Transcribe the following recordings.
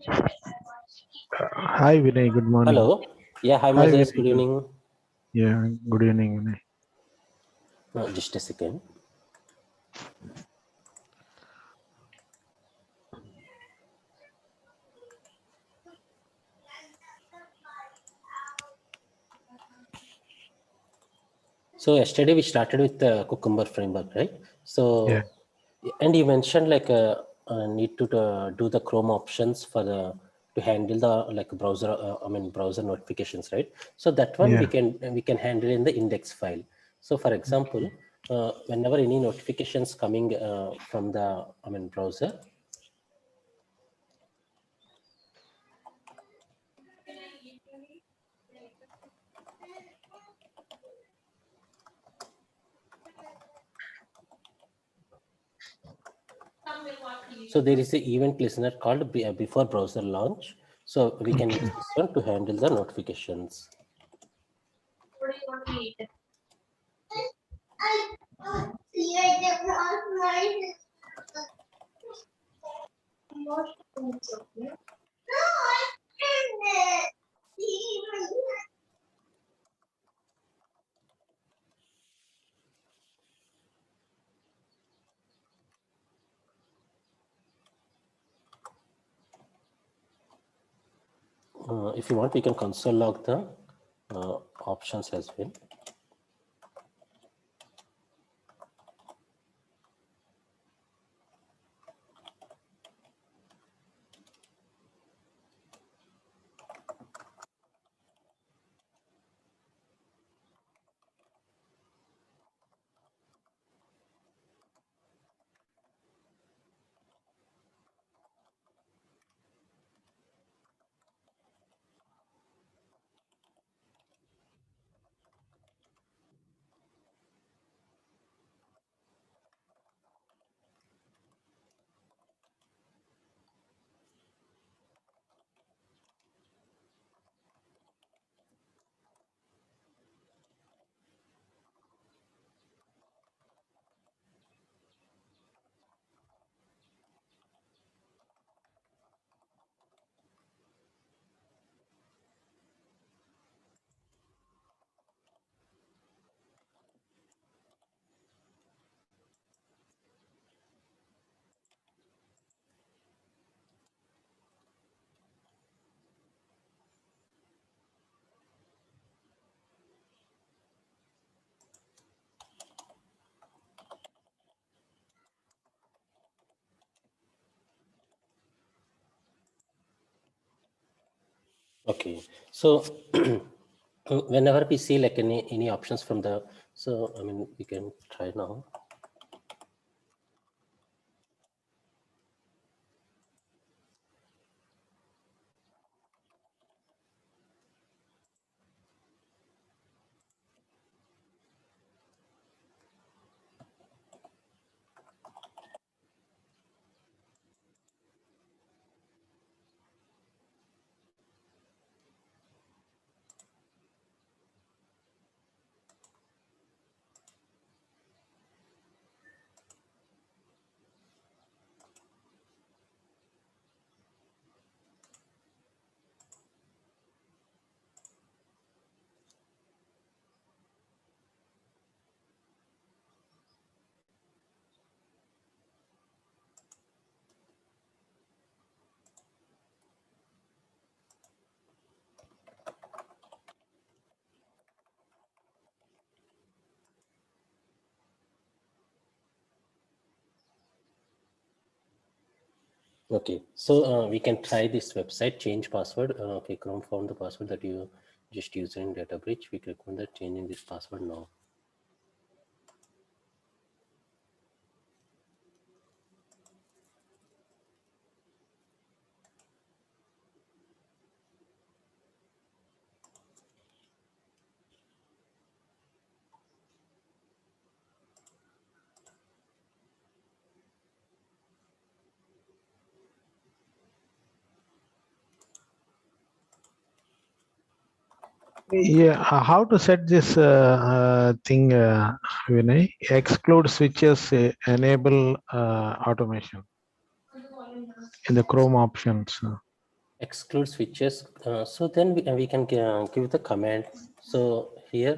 Hi Vinay, good morning. Hello. Yeah, hi Hi Moses. Vinay. Good evening. Yeah, good evening Vinay. Just a second. So yesterday we started with the Cucumber framework, right? Yeah, So, and you mentioned like need to do the Chrome options for the to handle the like browser. Browser notifications, right? So that one yeah. we can handle in the index file. So for example, whenever any notifications coming from the browser. So there is an event listener called before browser launch. So we can use this one to handle the notifications. If you want, we can console log the options as well. Okay, so whenever we see like any options from the, so we can try now. Okay, so we can try this website, change password. Okay, Chrome found the password that you just used in data breach. We click on that, changing this password now. Yeah, how to set this thing, Vinay? Exclude switches, enable automation in the Chrome options. exclude switches. So then we can give the command. So here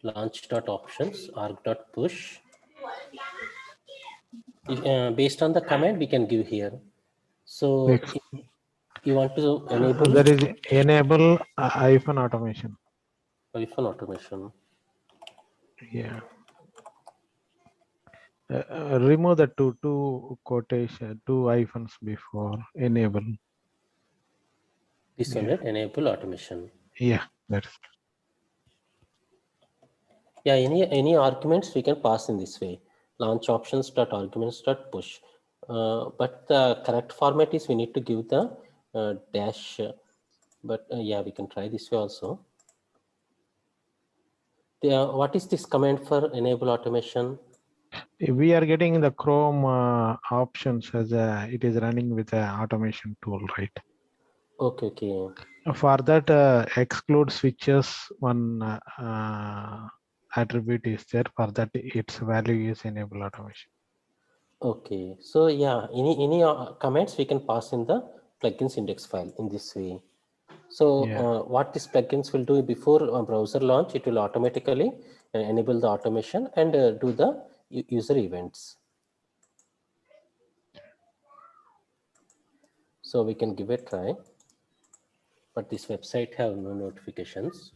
launch.options arg.push. Based on the command we can give here. So Ex- you want to enable That is enable hyphen automation. hyphen automation. Yeah. Remove the two quotation, two hyphens before enable. This one, Yeah. right? Enable automation. Yeah. That's Yeah, any arguments we can pass in this way. Launch options dot arguments dot push. But the correct format is we need to give the dash. But yeah, we can try this way also. What is this command for enable automation? we are getting the Chrome options as it is running with a automation tool, right? Okay. For that, exclude switches one attribute is there. For that, its value is enable automation. Okay. So yeah, any comments we can pass in the plugins index file in this way. So Yeah. what these plugins will do before browser launch, it will automatically enable the automation and do the user events. So we can give it a try, but this website have no notifications.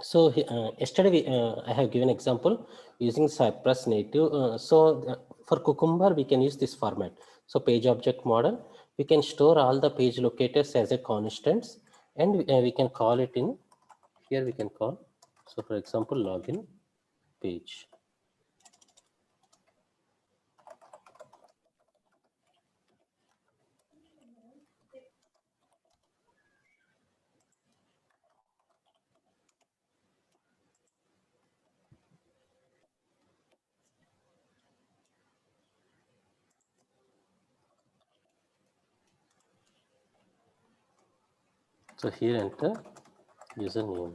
So yesterday I have given example using Cypress native. For Cucumber we can use this format. So page object model, we can store all the page locators as a constants, and we can call it in here. We can call. So for example, login page. So here enter username.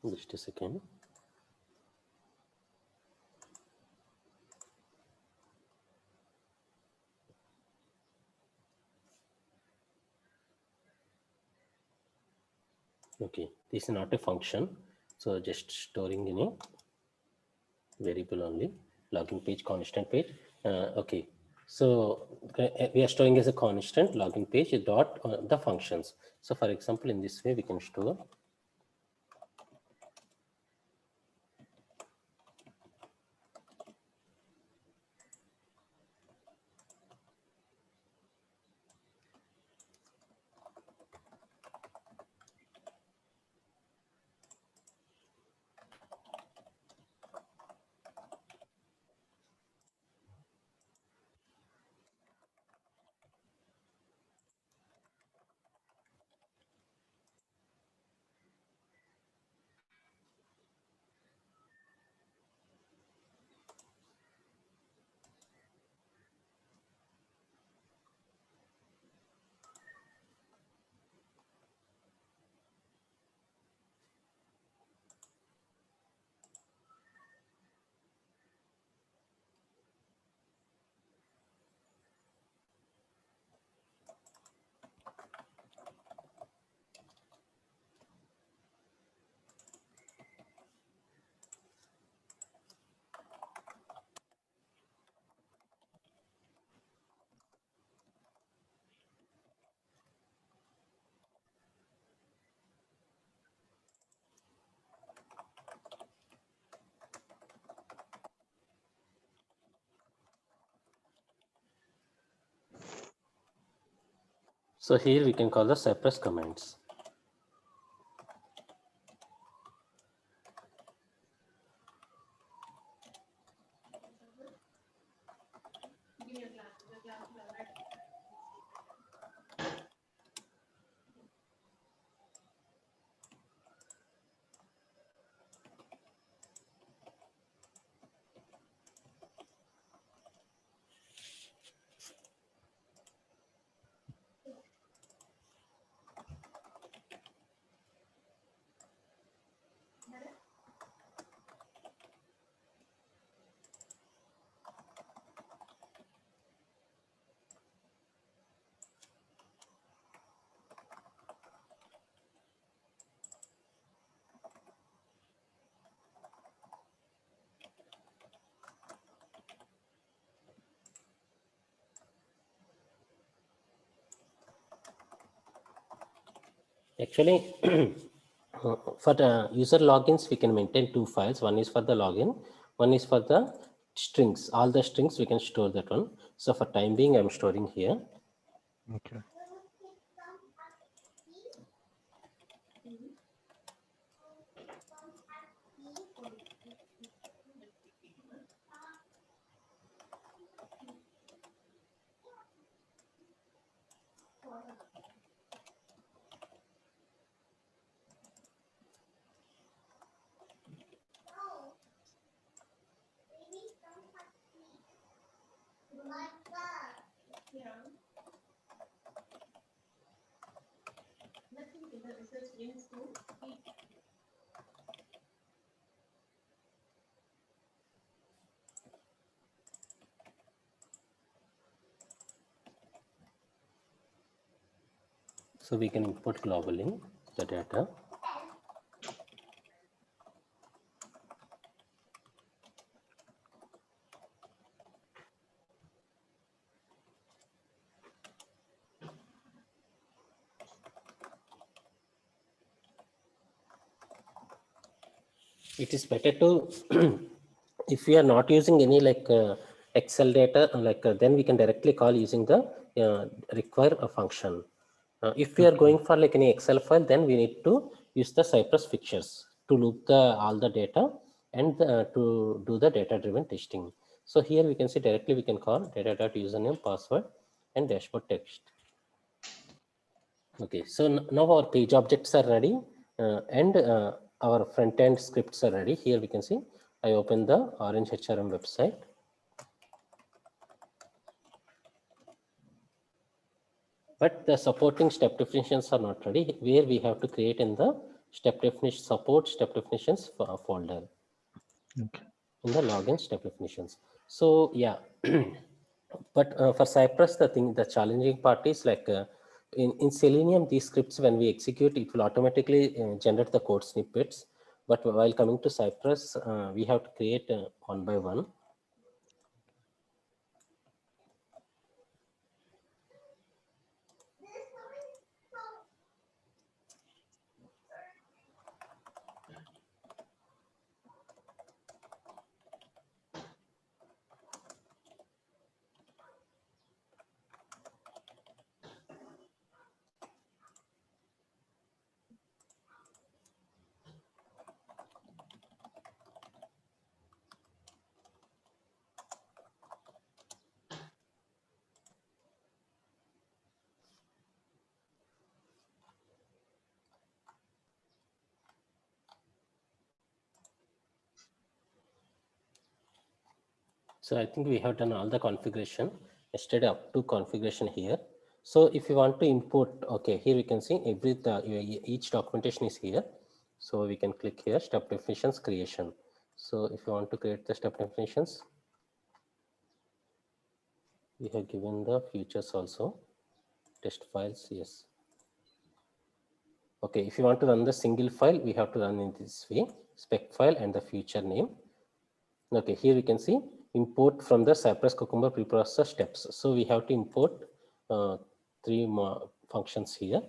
Just a second. Okay, this is not a function. So just storing in a variable only. Login page, constant page. Okay. So we are storing as a constant login page dot the functions. So for example, in this way, we can store. So here we can call the Cypress commands. Actually, for the user logins, we can maintain two files. One is for the login, one is for the strings. All the strings we can store that one. So for time being, I'm storing here. Okay. So we can import globally the data. It is better to, if we are not using any like Excel data, then we can directly call using the require a function. If we are going for like any Excel file, then we need to use the Cypress fixtures to loop the all the data and to do the data driven testing. So here we can see directly we can call data.username, password, and dashboard text. Okay, so now our page objects are ready and our front end scripts are ready. Here we can see I open the Orange HRM website. But the supporting step definitions are not ready, where we have to create in the step definition support step definitions folder Okay. in the login step definitions. So yeah, but for Cypress, the challenging part is like in Selenium, these scripts, when we execute, it will automatically generate the code snippets. But while coming to Cypress, we have to create one by one. So I think we have done all the configuration yesterday up to configuration here. So if you want to import, okay, here we can see each documentation is here. So we can click here, step definitions creation. So if you want to create the step definitions, we have given the features also, test files, yes. Okay, if you want to run the single file, we have to run in this way, spec file and the feature name. Okay, here we can see import from the Cypress Cucumber preprocessor steps. So we have to import three more functions here.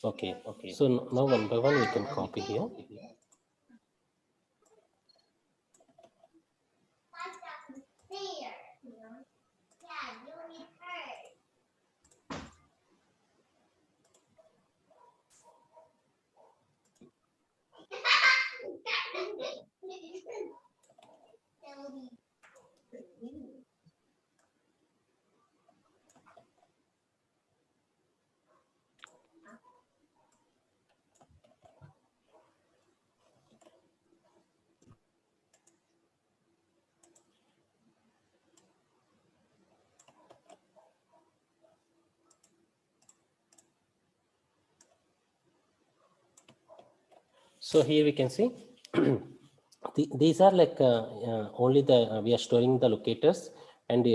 Okay. So now one by one we can copy here. So here we can see these are like only the we are storing the locators and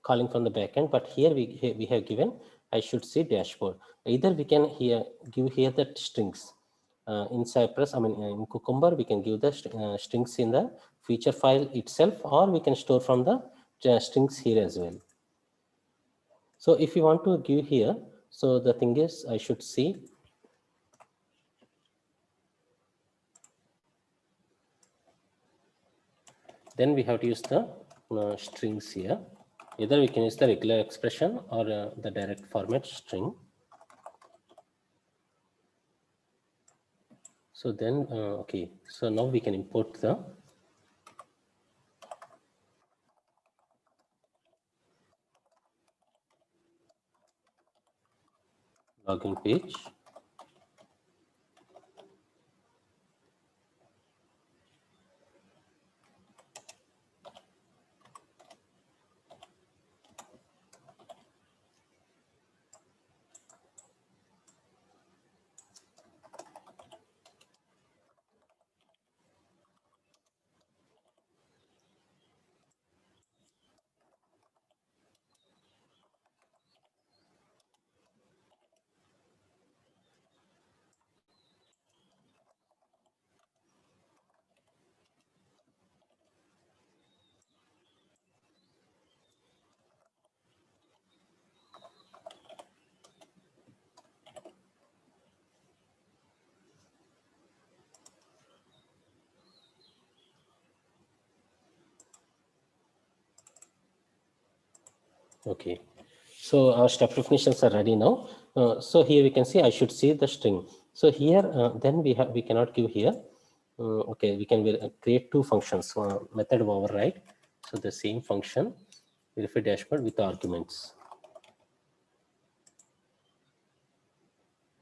calling from the backend. But here we have given I should see dashboard. Either we can here give here the strings in Cypress. I mean in Cucumber we can give the strings in the feature file itself, or we can store from the strings here as well. So if you want to give here, so the thing is I should see. Then we have to use the strings here. Either we can use the regular expression or the direct format string. So then, okay, so now we can import the login page. Okay, so our step definitions are ready now. So here we can see I should see the string. So here then we cannot give here. Okay, we can create two functions. Method override. So the same function verify dashboard with arguments.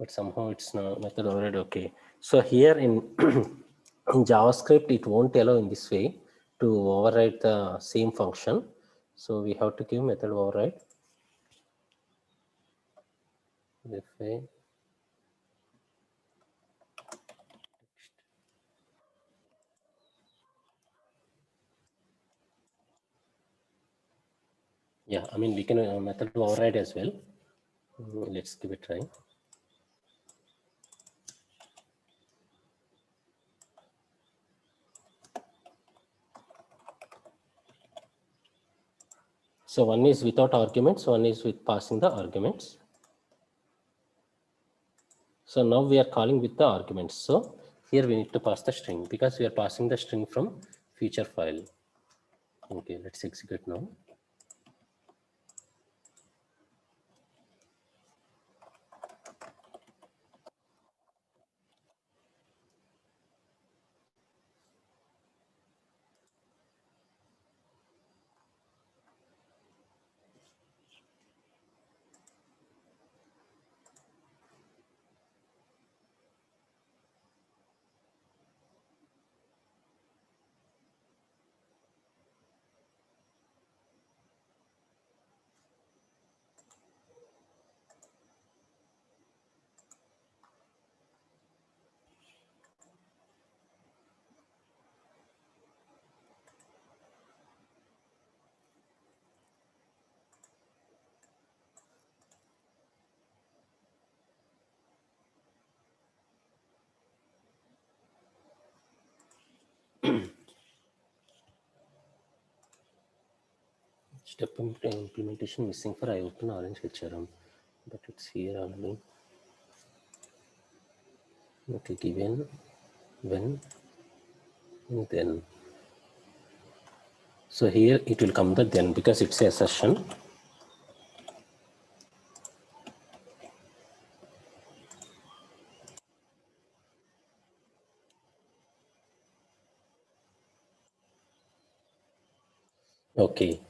But somehow it's not method override. Okay, so here in in JavaScript it won't allow in this way to override the same function. So we have to give method override. Verify. Yeah, I mean we can method override as well. Let's give it a try. So one is without arguments, one is with passing the arguments. So now we are calling with the arguments. So here we need to pass the string because we are passing the string from feature file. Okay, let's execute now. Step implementation missing for I open Orange HRM, but it's here only. Okay, given, when, and then. So here it will come the then because it's a assertion. Okay.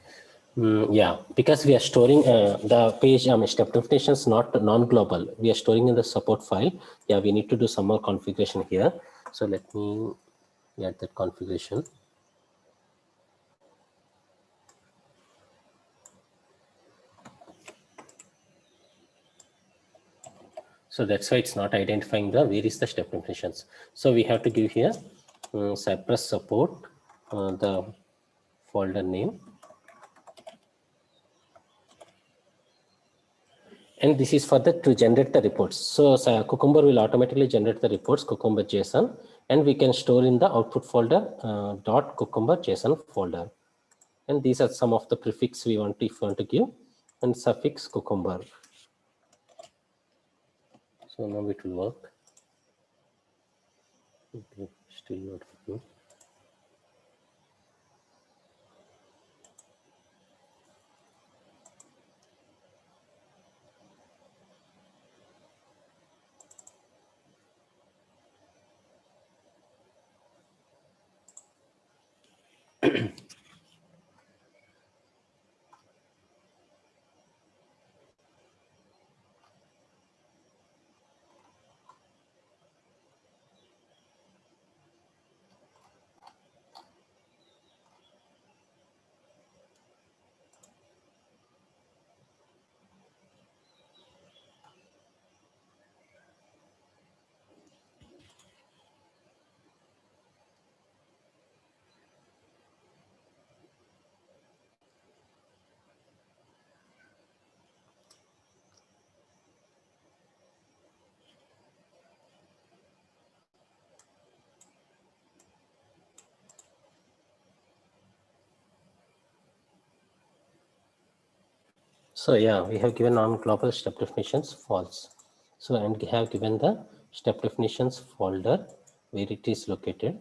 Yeah, because we are storing the page step definitions not non-global. We are storing in the support file. Yeah, we need to do some more configuration here. So let me add that configuration. So that's why it's not identifying the where is the step definitions. So we have to give here Cypress support, the folder name. And this is for the to generate the reports. So Cucumber will automatically generate the reports, Cucumber JSON, and we can store in the output folder dot Cucumber JSON folder. And these are some of the prefix we want to, if we want to give, and suffix Cucumber. So now it will work. Okay, still not working. So yeah, we have given non-global step definitions false. So and we have given the step definitions folder where it is located.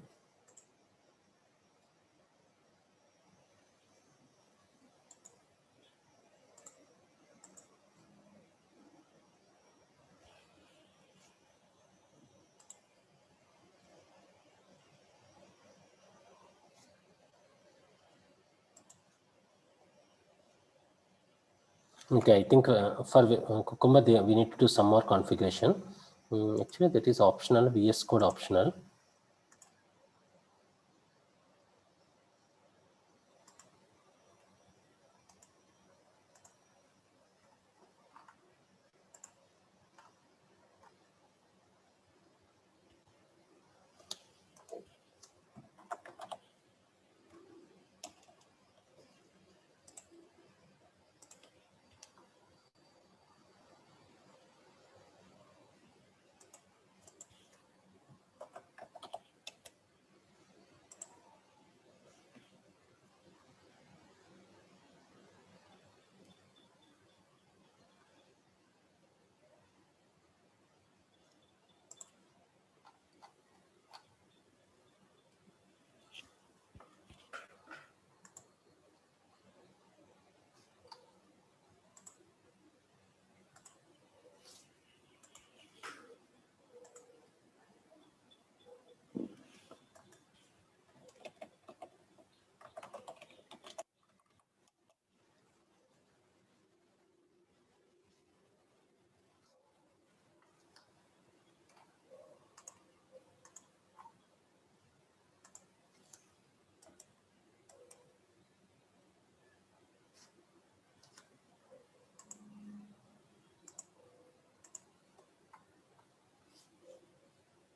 Okay, I think for Cucumber we need to do some more configuration. Actually, that is optional, VS Code optional.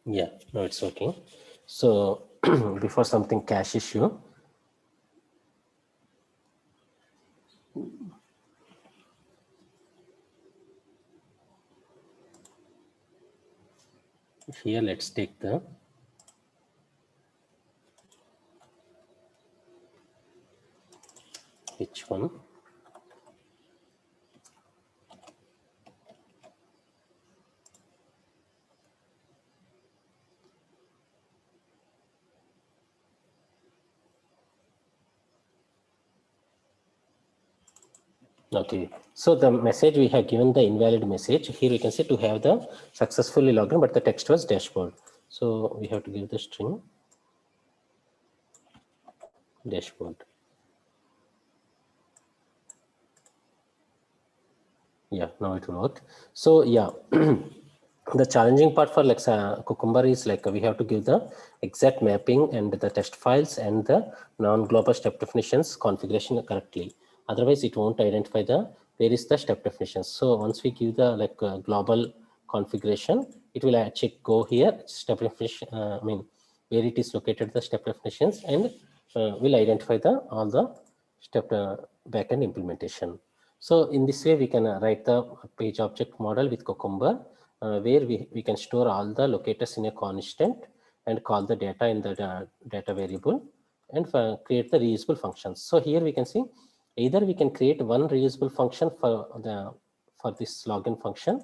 Yeah, no, it's okay. So before something cache issue, here let's take the H1. Okay, so the message we have given the invalid message. Here we can say to have the successfully logged in, but the text was dashboard. So we have to give the string dashboard. Yeah, now it will work. So yeah, the challenging part for like Cucumber is like we have to give the exact mapping and the test files and the non-global step definitions configuration correctly. Otherwise, it won't identify the where is the step definitions. So once we give the like global configuration, it will check go here step definition. I mean where it is located the step definitions and will identify the all the step backend implementation. So in this way, we can write the page object model with Cucumber, where we can store all the locators in a constant and call the data in the data variable and create the reusable functions. So here we can see either we can create one reusable function for this login function,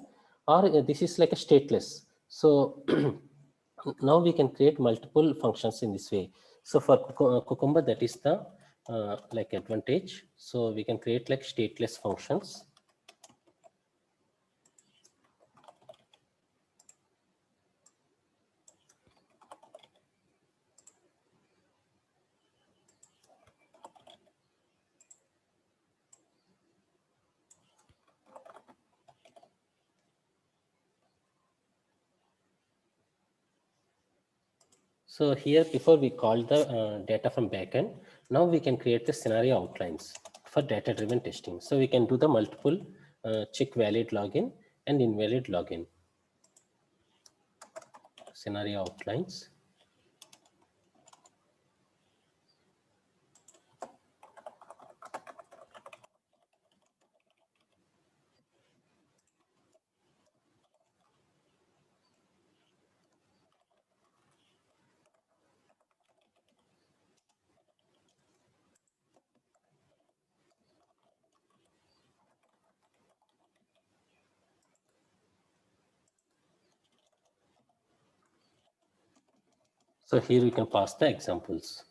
or this is like a stateless. So now we can create multiple functions in this way. So for Cucumber, that is the like advantage. So we can create like stateless functions. So here before we call the data from backend, now we can create the scenario outlines for data driven testing. So we can do the multiple check valid login and invalid login scenario outlines. So here we can pass the examples.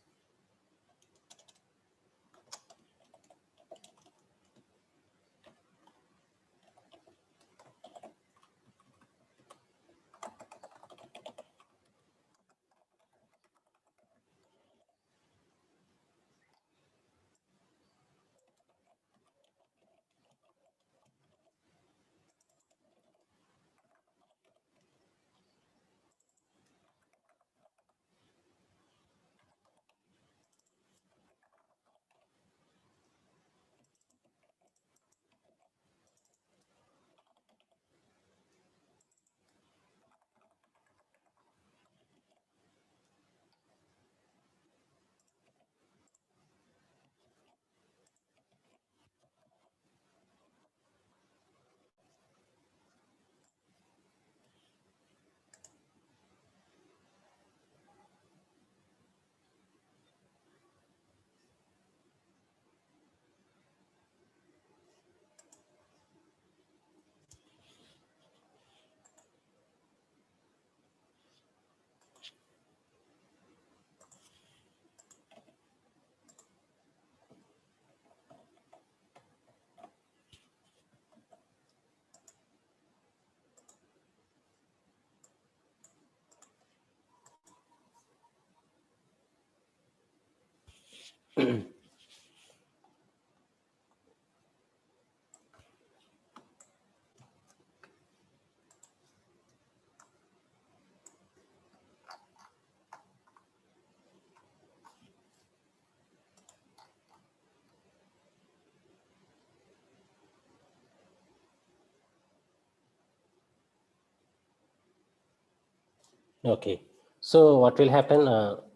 Okay, so what will happen?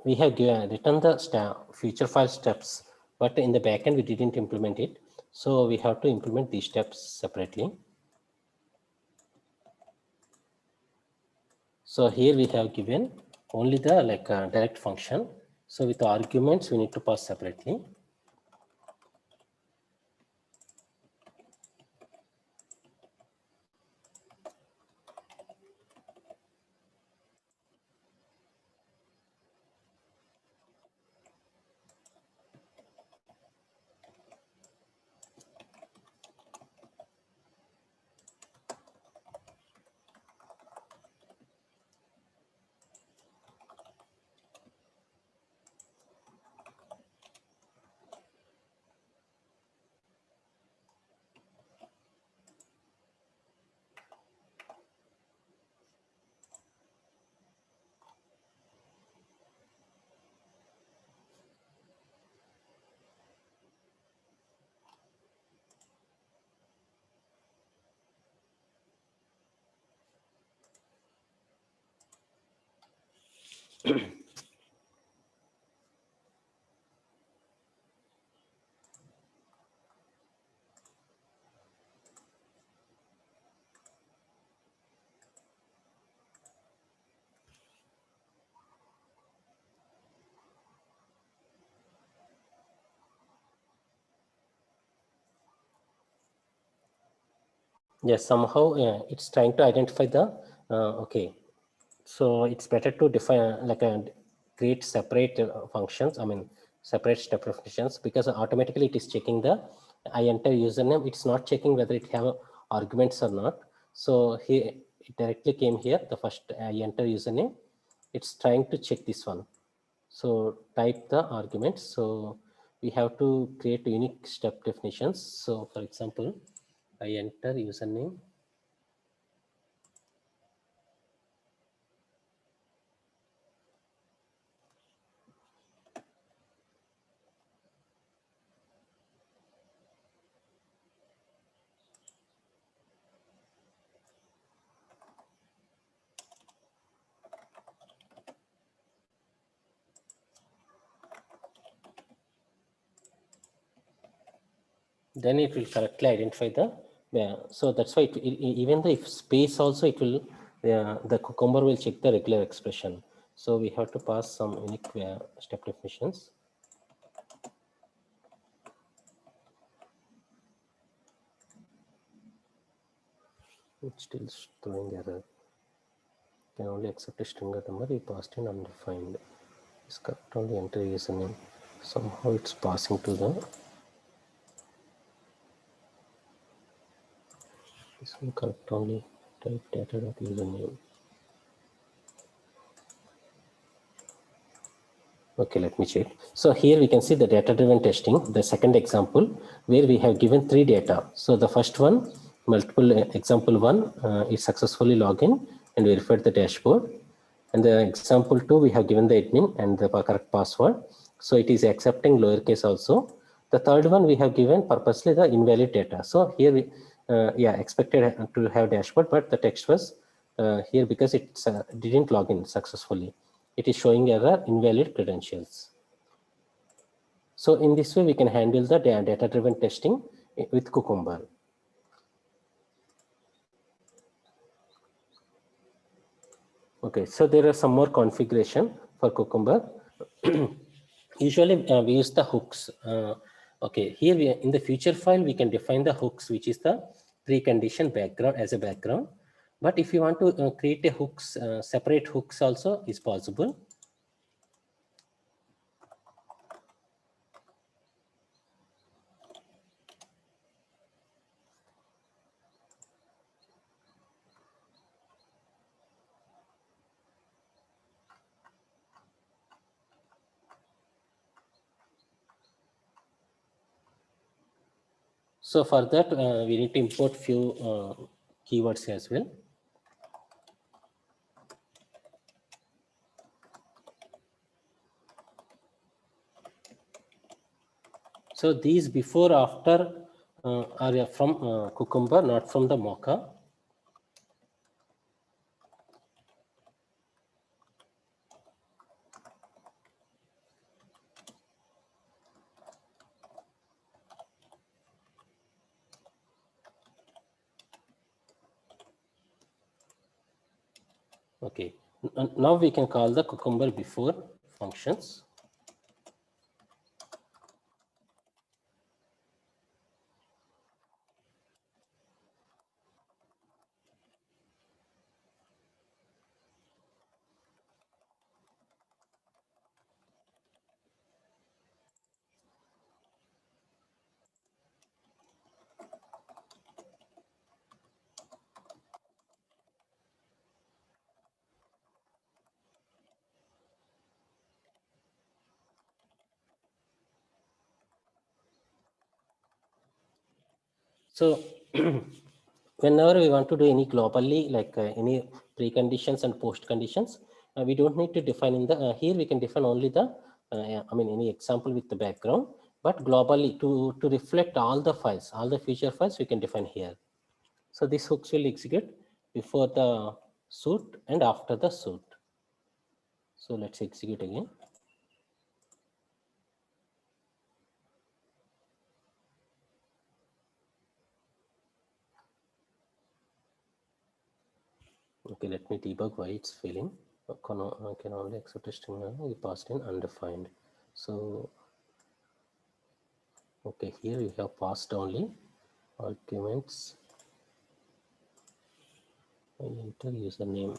We have written the feature file steps, but in the backend we didn't implement it. So we have to implement these steps separately. So here we have given only the like direct function. So with the arguments we need to pass separately. Yes, somehow it's trying to identify the, okay. So it's better to define like a create separate functions. I mean, separate step definitions, because automatically it is checking the, I enter username. It's not checking whether it have arguments or not. So here it directly came here. The first I enter username, it's trying to check this one. So type the arguments. So we have to create unique step definitions. So for example, I enter username. Then it will correctly identify the, so that's why even though if space also it will, the Cucumber will check the regular expression. So we have to pass some unique step definitions. It's still throwing error. Can only accept a string number we passed in undefined. It's correct only enter username. Somehow it's passing to the, this one correct only type data.username. Okay, let me check. So here we can see the data-driven testing, the second example, where we have given 3 data. So the first one, multiple example 1, is successfully logged and verified the dashboard. And the example 2, we have given the admin and the correct password. So it is accepting lowercase also. The third one, we have given purposely the invalid data. So here we, expected to have dashboard, but the text was here because it didn't log in successfully. It is showing error invalid credentials. So in this way, we can handle the data-driven testing with Cucumber. Okay, so there are some more configuration for Cucumber. Usually we use the hooks. Okay, here in the future file, we can define the hooks, which is the precondition background as a background. But if you want to create a hooks, separate hooks also is possible. So for that, we need to import few keywords as well. So these before, after are from Cucumber, not from the Mocha. Okay, now we can call the Cucumber before functions. So whenever we want to do any globally, like any preconditions and post conditions, we don't need to define in the, here we can define only the, any example with the background, but globally to reflect all the files, all the feature files, we can define here. So this hooks will execute before the suit and after the suit. So let's execute again. Okay, let me debug why it's failing. I can only accept a string we passed in undefined. So okay, here we have passed only arguments. I enter username.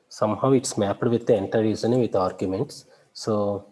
Somehow it's mapped with the enter username with arguments. So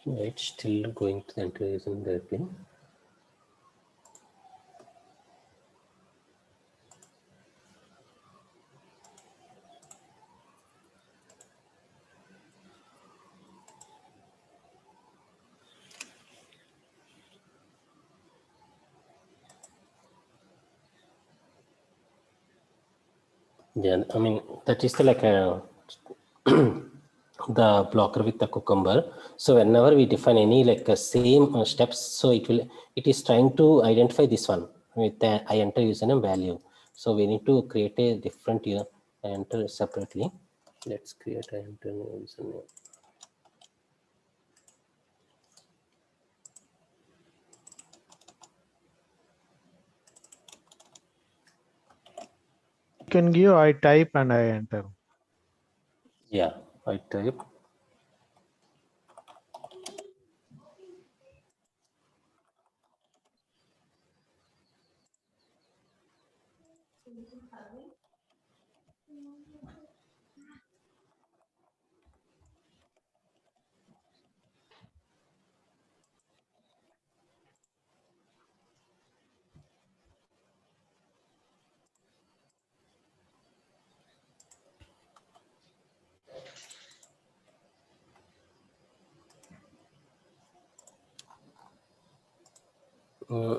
it's still going to the enter username directly. Yeah, I mean that is the, like a the blocker with the Cucumber. So whenever we define any like same steps, so it is trying to identify this one with the I enter username value. So we need to create a different enter separately. Let's create I enter username. You can give I type and I enter. Yeah, I type.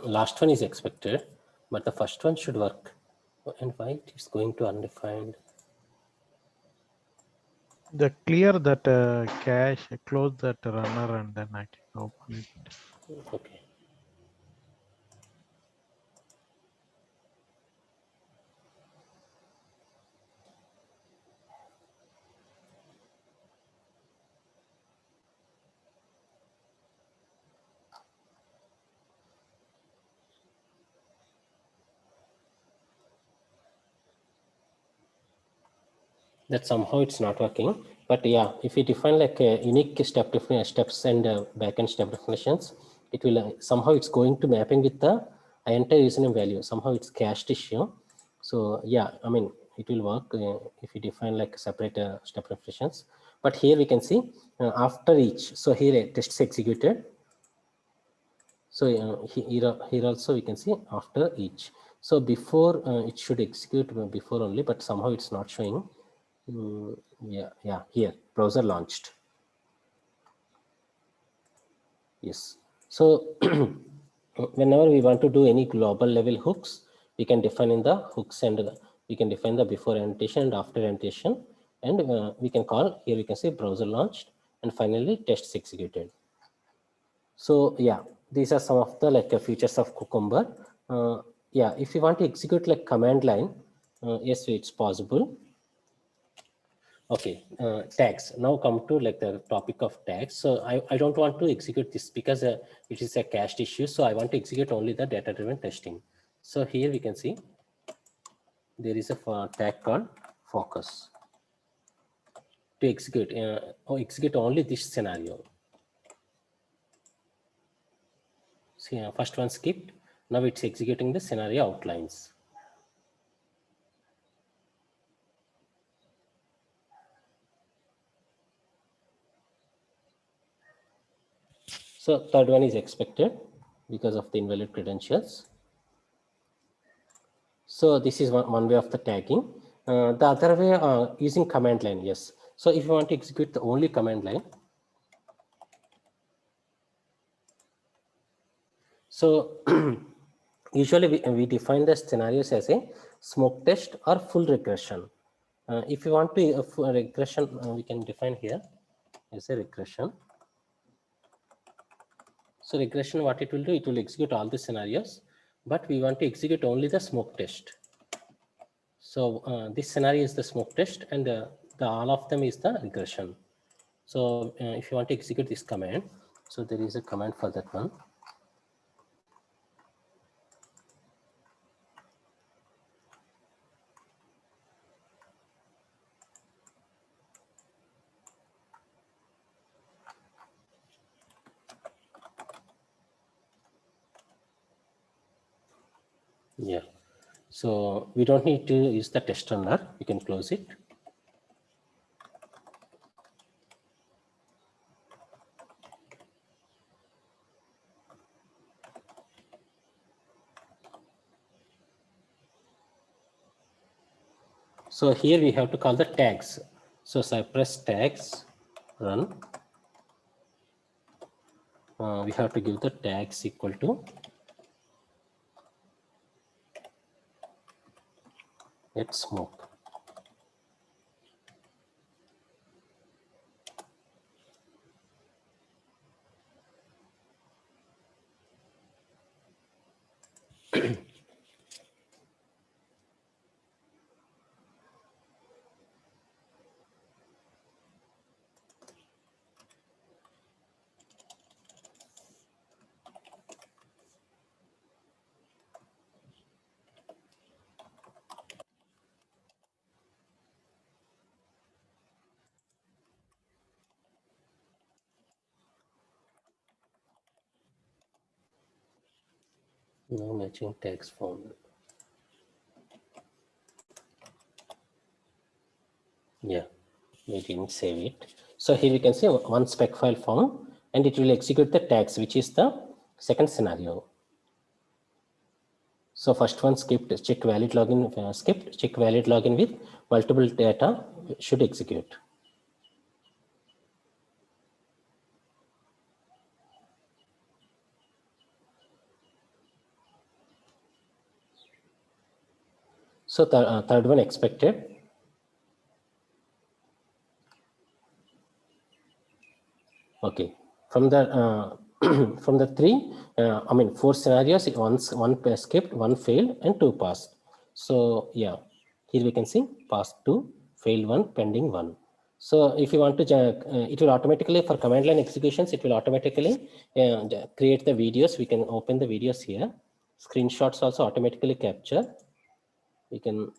Last one is expected, but the first one should work. And why it is going to undefined? The clear that cache, close that runner, and then I can open it. Okay. That somehow it's not working, but yeah, if we define like a unique steps and backend step definitions, it will somehow it's going to mapping with the enter username value. Somehow it's cached issue. So yeah, I mean it will work if we define like separate step definitions. But here we can see after each. So here test is executed. So here also we can see after each. So before it should execute before only, but somehow it's not showing. Yeah, here browser launched. Yes. So whenever we want to do any global level hooks, we can define in the hooks and we can define the before annotation and after annotation, and we can call here. We can say browser launched and finally tests executed. So yeah, these are some of the like features of Cucumber. Yeah, if you want to execute like command line, yes, it's possible. Okay, tags. Now come to like the topic of tags. So I don't want to execute this because it is a cached issue. So I want to execute only the data-driven testing. So here we can see there is a tag called focus. to execute or execute only this scenario. See, first one skipped. Now it's executing the scenario outlines. So third one is expected because of the invalid credentials. So this is one way of the tagging. The other way using command line, yes. So if you want to execute the only command line, so usually we define the scenarios as a smoke test or full regression. If you want to full regression, we can define here as a regression. So regression, what it will do, it will execute all the scenarios, but we want to execute only the smoke test. So this scenario is the smoke test, and the all of them is the regression. So if you want to execute this command, so there is a command for that one. Yeah. So we don't need to use the test runner. We can close it. So here we have to call the tags. So Cypress tags run. We have to give the tags equal to let smoke. No matching tags found. Yeah, we didn't save it. So here we can see one spec file found, and it will execute the tags, which is the second scenario. So first one skipped, check valid login, skipped, check valid login with multiple data should execute. So the third one expected. Okay, from the from the three, I mean 4 scenarios, one skipped, one failed, and 2 passed. So yeah, here we can see passed 2, failed 1, pending 1. So if you want to, it will automatically for command line executions, it will automatically create the videos. We can open the videos here. Screenshots also automatically capture. We can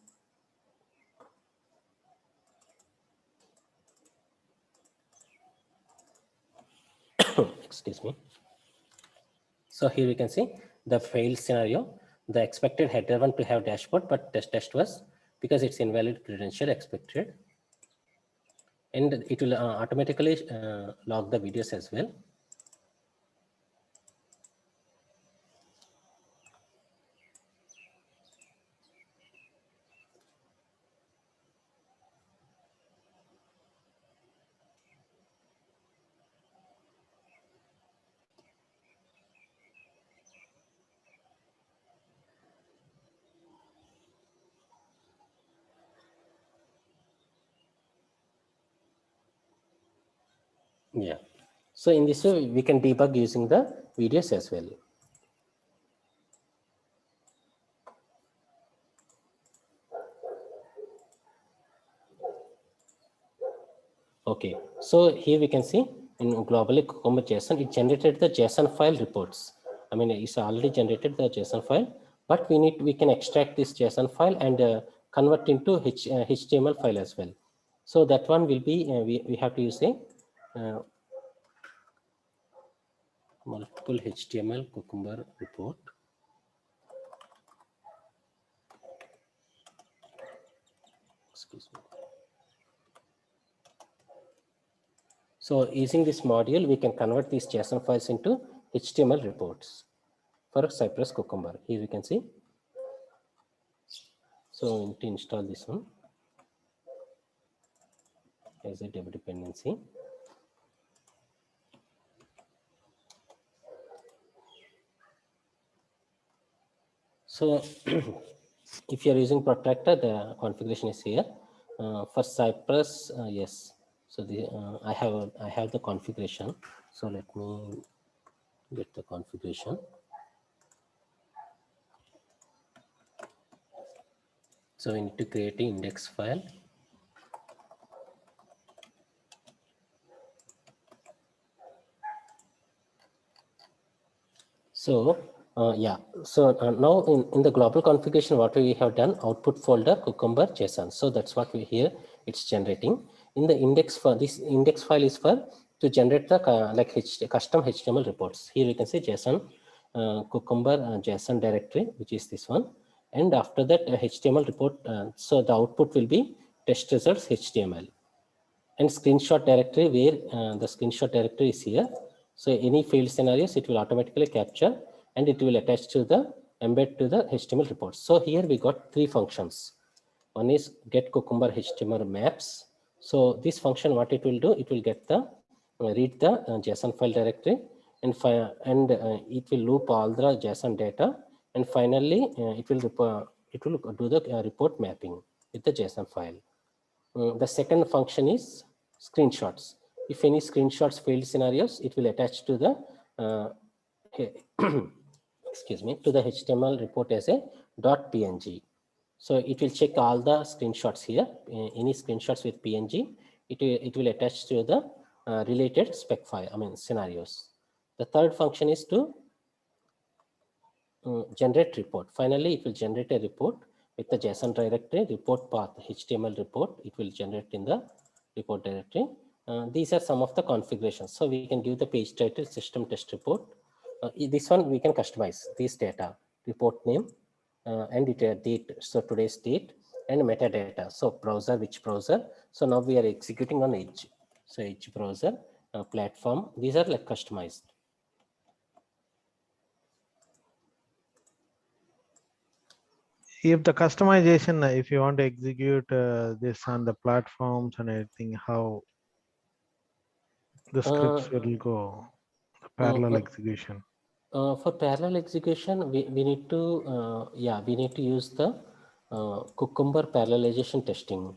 excuse me. So here we can see the failed scenario. The expected header one to have dashboard, but test was because it's invalid credential expected. And it will automatically log the videos as well. Yeah. So in this way, we can debug using the videos as well. Okay. So here we can see in globally Cucumber JSON, it generated the JSON file reports. I mean, it's already generated the JSON file, but we can extract this JSON file and convert into HTML file as well. So that one will be, we have to use a multiple HTML Cucumber report. Excuse me. So using this module, we can convert these JSON files into HTML reports for Cypress Cucumber. Here you can see. So we need to install this one as a dev dependency. So if you are using Protractor, the configuration is here. For Cypress, yes. So the I have the configuration. So let me get the configuration. So we need to create an index file. So yeah, so now in the global configuration, what we have done, output folder Cucumber JSON. So that's what we here it's generating. In the index for this index file is for to generate the custom HTML reports. Here you can see JSON Cucumber JSON directory, which is this one. And after that HTML report, so the output will be test results HTML. And screenshot directory where the screenshot directory is here. So any failed scenarios, it will automatically capture and it will attach to the embed to the HTML reports. So here we got three functions. One is get Cucumber HTML maps. So this function, what it will do, it will get the read the JSON file directory and it will loop all the JSON data, and finally it will do the report mapping with the JSON file. The second function is screenshots. If any screenshots failed scenarios, it will attach to the excuse me, to the HTML report as a .png. So it will check all the screenshots here. Any screenshots with PNG, it will attach to the related spec file, I mean scenarios. The third function is to generate report. Finally, it will generate a report with the JSON directory, report path, HTML report. It will generate in the report directory. These are some of the configurations. So we can give the page title, system test report. This one we can customize this data, report name, and date. So today's date and metadata. So browser, which browser. So now we are executing on Edge. So Edge browser, platform. These are like customized. If the customization, if you want to execute this on the platforms and everything, how the scripts will go, the parallel execution. For parallel execution, we need to we need to use the Cucumber parallelization testing.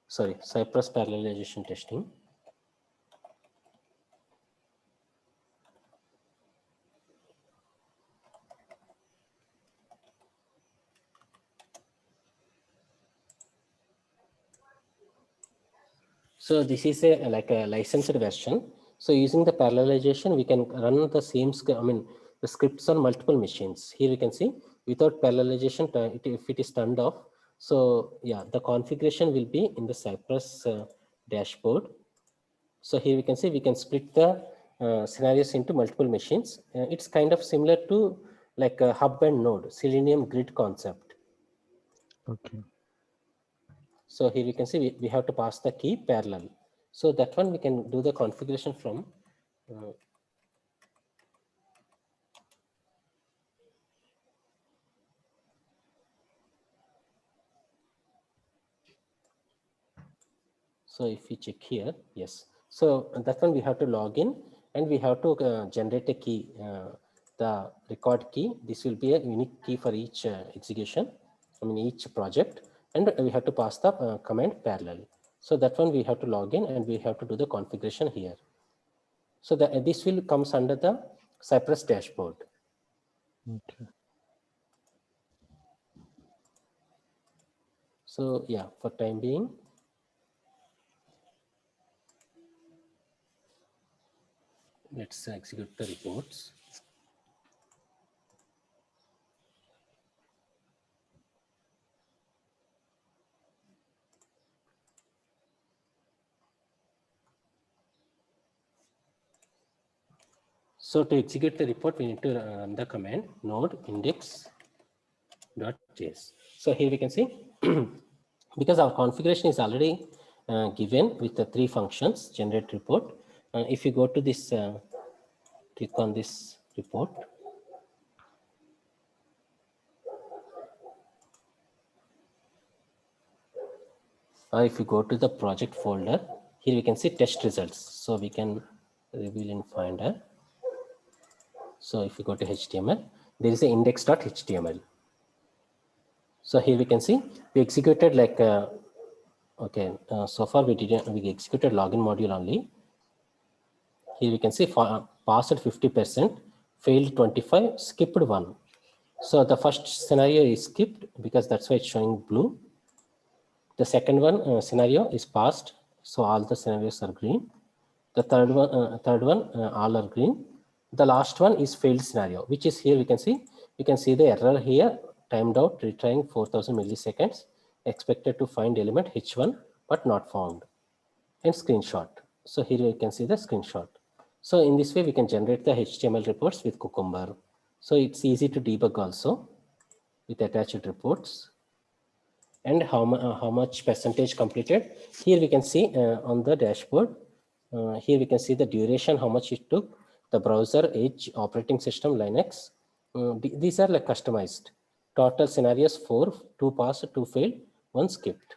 Sorry, Cypress parallelization testing. So this is a like a licensed version. So using the parallelization, we can run the same script. I mean, the scripts on multiple machines. Here you can see without parallelization, if it is turned off. So yeah, the configuration will be in the Cypress dashboard. So here we can see we can split the scenarios into multiple machines. It's kind of similar to like a hub and node, Selenium grid concept. Okay. So here we can see we have to pass the key parallel. So that one we can do the configuration from. So if we check here, yes. So that one we have to log in and we have to generate a key, the record key. This will be a unique key for each execution, I mean each project, and we have to pass the command parallel. So that one we have to log in and we have to do the configuration here. So this will comes under the Cypress dashboard. Okay. So yeah, for time being, let's execute the reports. So to execute the report, we need to run the command node index.js. So here we can see, because our configuration is already given with the 3 functions, generate report. If you go to this, click on this report. If you go to the project folder, here we can see test results. So we can reveal in Finder. So if you go to HTML, there is an index.html. So here we can see we executed like, so far we executed login module only. Here we can see passed 50%, failed 25, skipped 1. So the first scenario is skipped because that's why it's showing blue. The second one scenario is passed, so all the scenarios are green. The third one all are green. The last one is failed scenario, which is here we can see. You can see the error here, timed out, retrying 4000 milliseconds, expected to find element H1 but not found, and screenshot. So here you can see the screenshot. So in this way we can generate the HTML reports with Cucumber. So it's easy to debug also with attached reports. And how much percentage completed. Here we can see on the dashboard. Here we can see the duration, how much it took, the browser, Edge, operating system, Linux. These are like customized. Total scenarios 4, 2 passed, 2 failed, 1 skipped.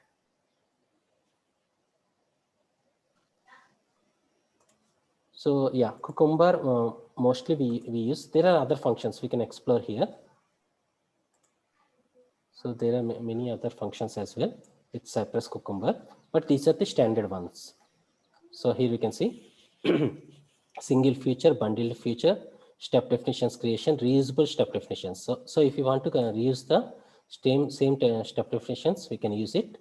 So yeah, Cucumber mostly we use. There are other functions we can explore here. So there are many other functions as well with Cypress Cucumber, but these are the standard ones. So here we can see single feature, bundled feature, step definitions creation, reusable step definitions. So if you want to reuse the same step definitions, we can use it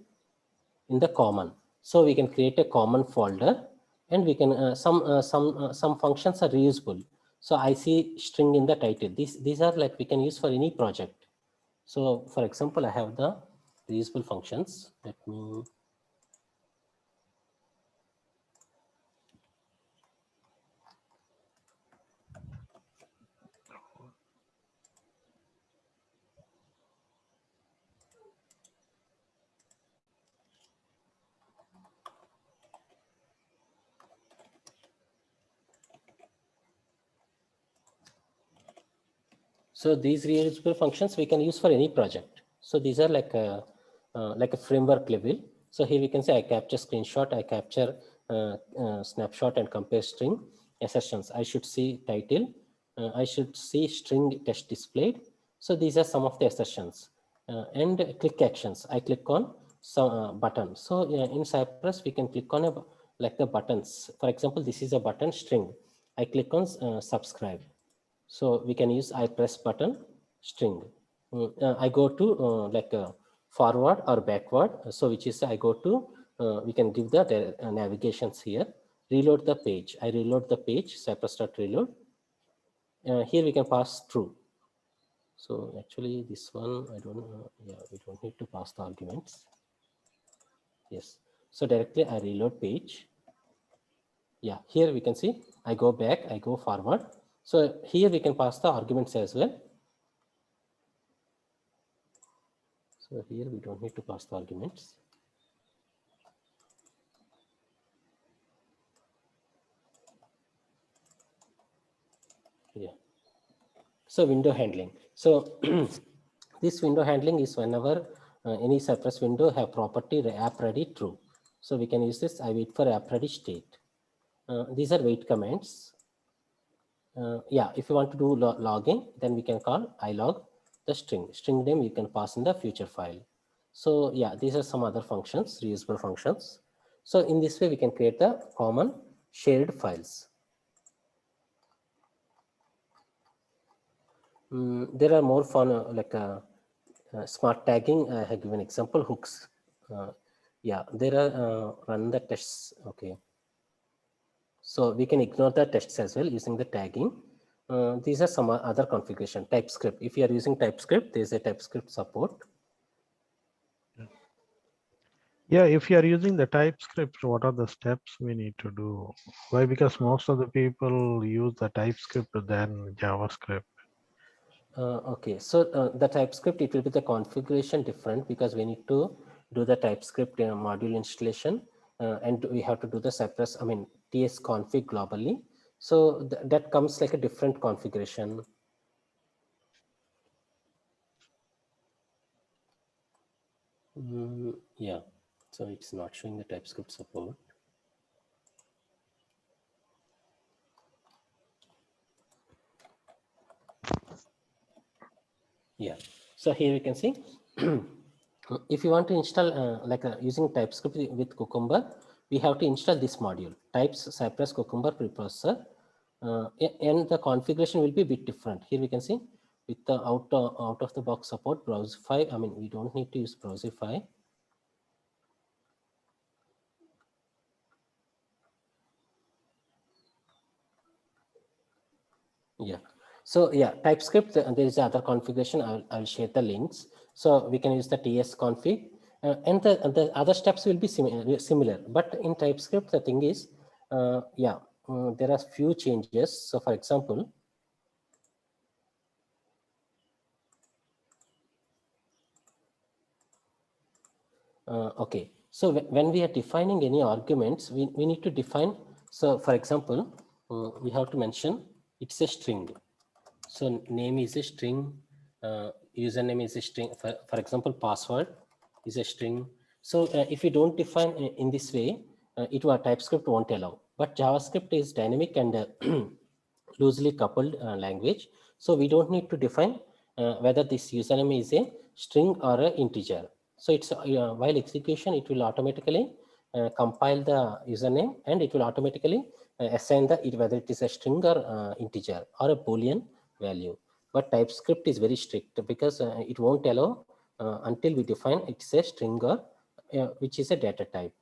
in the common. So we can create a common folder, and we can some functions are reusable. So I see string in the title. These are like we can use for any project. So for example, I have the reusable functions. Let me. So these reusable functions we can use for any project. So these are like a framework level. So here we can say I capture screenshot, I capture snapshot and compare string assertions. I should see title, I should see string test displayed. So these are some of the assertions. And click actions. I click on some button. So in Cypress we can click on like the buttons. For example, this is a button string. I click on subscribe. So we can use I press button string. I go to forward or backward. So which is I go to, we can give the navigations here. Reload the page. I reload the page, Cypress.reload. Here we can pass true. So actually this one, I don't know. Yeah, we don't need to pass the arguments. Yes. So directly I reload page. Yeah, here we can see I go back, I go forward. So here we can pass the arguments as well. So here we don't need to pass the arguments. Yeah. So window handling. So this window handling is whenever any Cypress window have property app ready true. So we can use this. I wait for app ready state. These are wait commands. Yeah, if you want to do logging, then we can call ilog the string. String name you can pass in the future file. So yeah, these are some other functions, reusable functions. So in this way, we can create the common shared files. There are more fun smart tagging. I have given example hooks. Yeah, there are run the tests. Okay. So we can ignore the tests as well using the tagging. These are some other configuration. TypeScript. If you are using TypeScript, there is a TypeScript support. Yeah, if you are using the TypeScript, what are the steps we need to do? Why? Because most of the people use the TypeScript than JavaScript. Okay, so the TypeScript, it will be the configuration different because we need to do the TypeScript module installation and we have to do the Cypress, I mean, TS config globally. So that comes like a different configuration. Yeah, so it's not showing the TypeScript support. Yeah, so here we can see if you want to install using TypeScript with Cucumber, we have to install this module types Cypress Cucumber preprocessor, and the configuration will be a bit different. Here we can see with the out of the box support Browserify. I mean, we don't need to use Browserify. Yeah. So yeah, TypeScript, there is other configuration. I'll share the links. So we can use the TS config and the other steps will be similar. But in TypeScript, the thing is, there are few changes. So for example, okay. So when we are defining any arguments, we need to define. So for example, we have to mention it's a string. So name is a string, username is a string. For example, password is a string. So if you don't define in this way, TypeScript won't allow. But JavaScript is dynamic and loosely coupled language. So we don't need to define whether this username is a string or an integer. So it's while execution, it will automatically compile the username and it will automatically assign whether it is a string or integer or a Boolean value. But TypeScript is very strict because it won't allow until we define it's a string or which is a data type.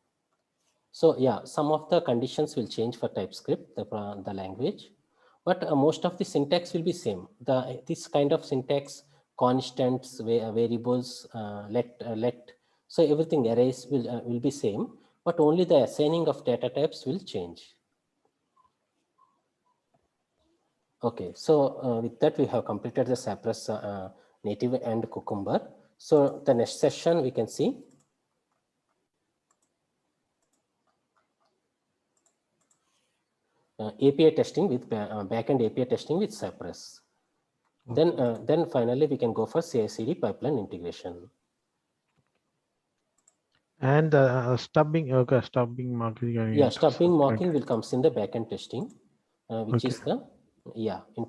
So yeah, some of the conditions will change for TypeScript, the language, but most of the syntax will be same. This kind of syntax, constants, variables, let, so everything arrays will be same, but only the assigning of data types will change. Okay, so with that we have completed the Cypress native and Cucumber. So the next session we can see API testing with backend API testing with Cypress. Okay. Then finally we can go for CI/CD pipeline integration. And stubbing, okay, stubbing marking. Yeah, stubbing mocking Okay. will comes in the backend testing, which Okay. is the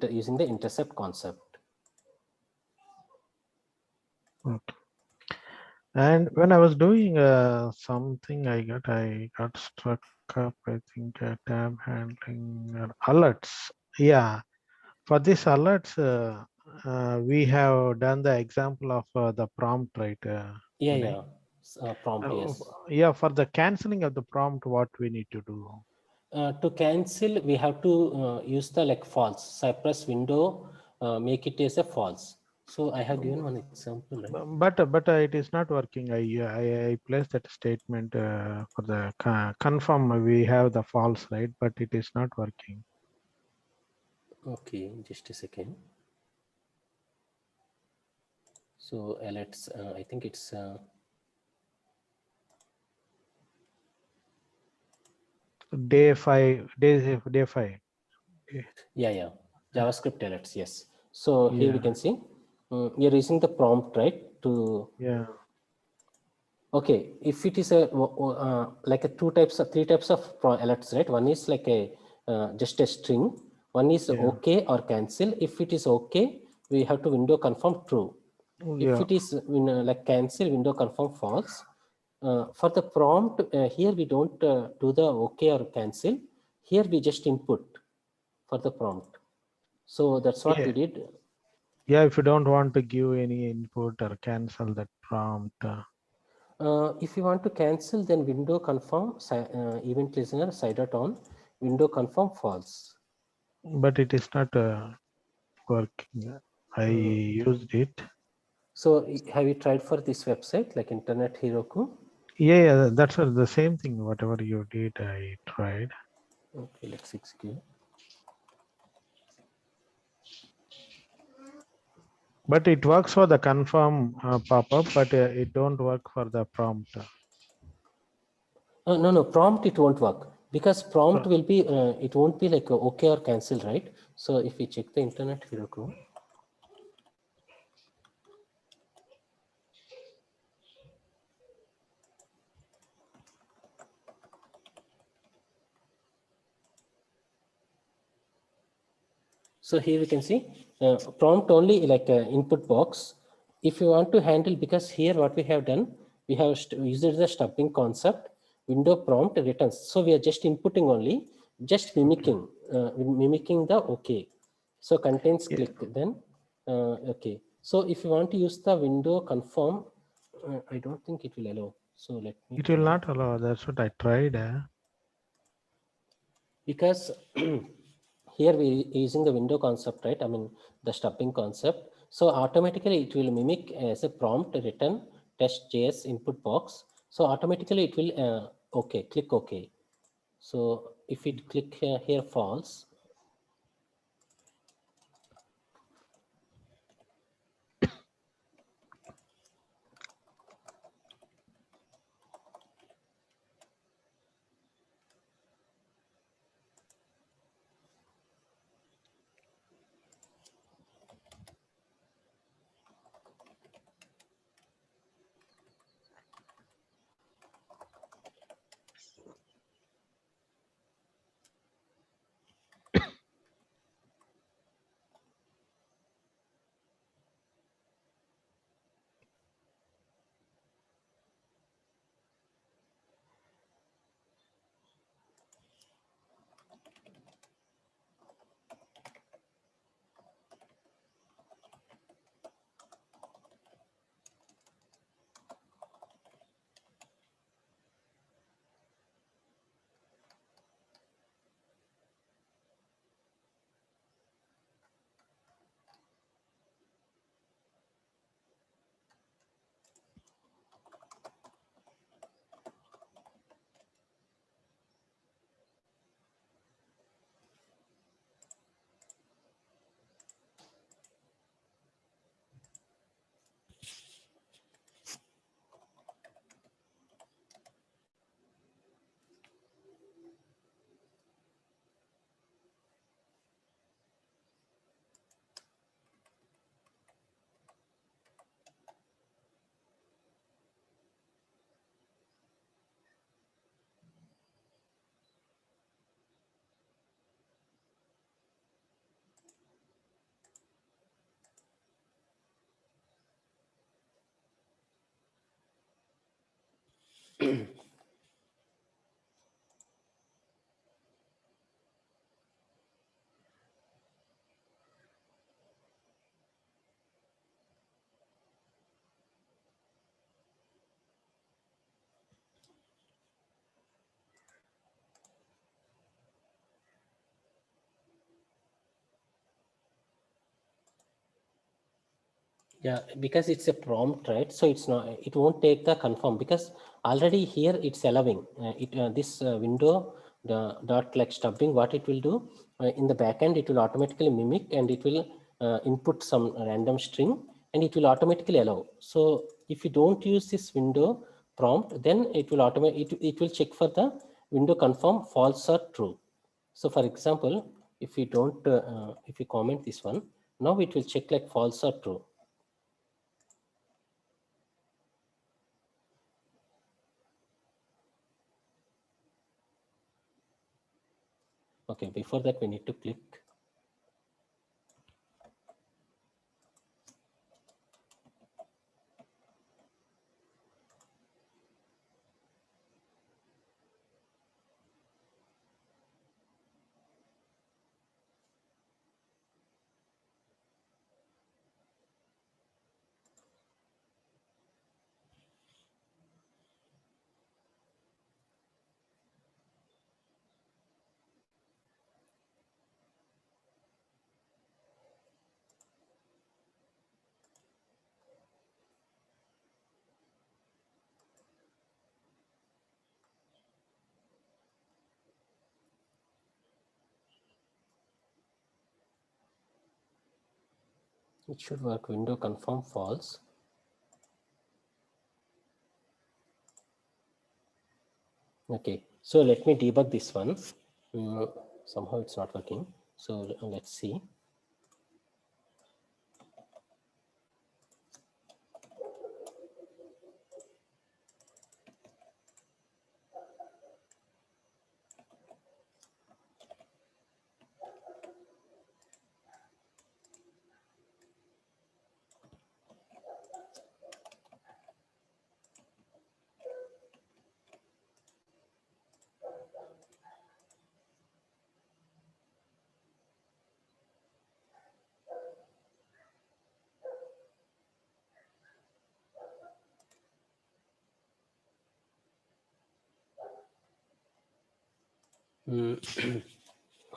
using the intercept concept. Okay. And when I was doing something, I got struck up. I think tab handling alerts. Yeah, for this alerts, we have done the example of the prompt, right? Vinay? Prompt, yes. Yeah, for the canceling of the prompt, what we need to do? To cancel, we have to use the like false Cypress window, make it as a false. So I have given one example, right? But it is not working. I placed that statement for the confirm. We have the false, right? But it is not working. Okay, just a second. So let's, I think it's Day 5, day 5. yeah, JavaScript alerts, yes. So here we Yeah, can see we are using the prompt, right? To yeah, okay, if it is a like a three types of alerts, right? One is like a just a string. One is yeah, okay or cancel. If it is okay, we have to window confirm true. If yeah, it is like cancel, window confirm false. For the prompt here, we don't do the okay or cancel. Here we just input for the prompt. So that's what we yeah. did. Yeah, if you don't want to give any input or cancel that prompt. If you want to cancel, then window confirm event listener side on window confirm false. But it is not working. I used it. So have you tried for this website like Internet Heroku? Yeah, that's the same thing. Whatever you did, I tried. Okay, let's execute. But it works for the confirm pop-up, but it don't work for the prompt. No, prompt it won't work because prompt will be, it won't be like okay or cancel, right? So if we check the Internet Hero Chrome, so here we can see prompt only like input box. If you want to handle, because here what we have done, we have used the stubbing concept, window prompt returns. So we are just inputting only, just mimicking the okay. So contains Yeah, click then, okay. So if you want to use the window confirm, I don't think it will allow. So let me it will try, not allow. That's what I tried. because here we using the window concept, right? I mean the stubbing concept. So automatically it will mimic as a prompt return test JS input box. So automatically it will okay, click OK. So if it click here false, yeah, because it's a prompt, right? So it's not, it won't take the confirm, because already here it's allowing this window the dot like stubbing. What it will do in the backend, it will automatically mimic and it will input some random string and it will automatically allow. So if you don't use this window prompt, then it will it will check for the window confirm false or true. So for example, if you don't if you comment this one, now it will check like false or true. Okay, before that we need to click. It should work. Window confirm false. Okay, so let me debug this one. Somehow it's not working. So let's see.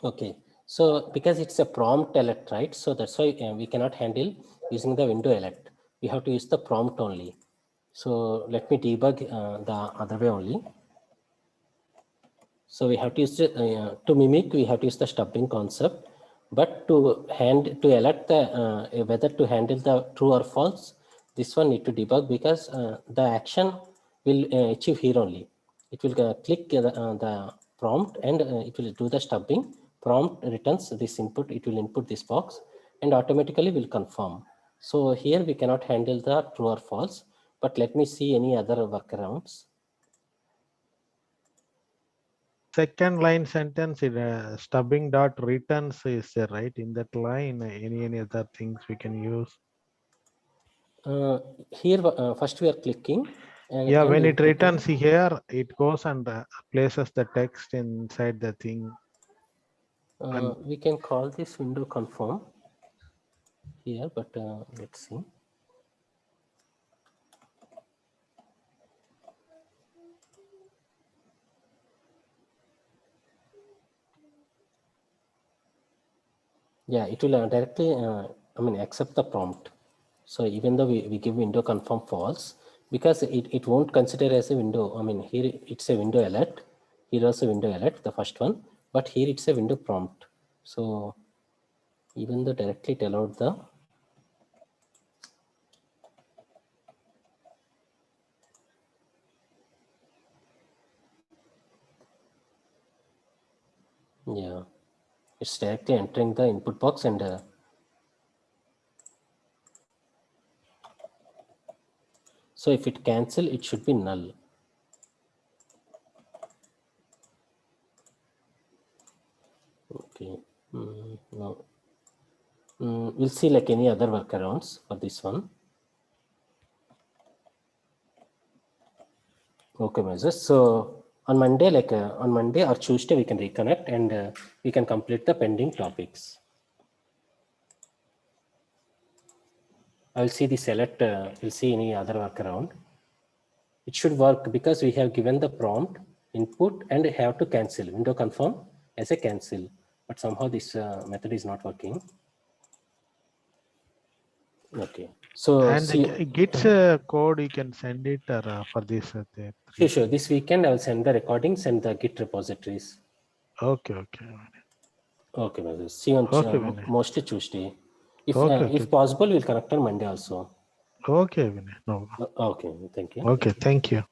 Okay, so because it's a prompt elect, right? So that's why we cannot handle using the window elect. We have to use the prompt only. So let me debug the other way only. So we have to use to mimic. We have to use the stubbing concept, but to elect the whether to handle the true or false, this one need to debug because the action will achieve here only. It will click the prompt and it will do the stubbing. Prompt returns this input. It will input this box and automatically will confirm. So here we cannot handle the true or false. But let me see any other workarounds. Second line sentence in stubbing dot returns is there, right? In that line, any other things we can use? Here first we are clicking. Yeah, when it inputting. returns here, it goes and places the text inside the thing. We can call this window confirm here, but let's see. Yeah, it will directly, accept the prompt. So even though we give window confirm false, because it won't consider as a window. Here it's a window alert. Here also window alert, the first one, but here it's a window prompt. So even though directly it allowed the yeah, it's directly entering the input box and so if it cancel, it should be null. Okay, no. We'll see like any other workarounds for this one. Okay, Moses. So on Monday, on Monday or Tuesday, we can reconnect and we can complete the pending topics. I will see the select, we'll see any other workaround. It should work because we have given the prompt input and have to cancel, window confirm as a cancel. But somehow this method is not working. Okay. So And Git's code, you can send it for this. Sure. This weekend, I will send the recordings and the Git repositories. Okay. Okay, Moses. See you on mostly Tuesday. If possible, we'll connect on Monday also. Okay, Vinay. No. Okay, thank you. Okay, thank you.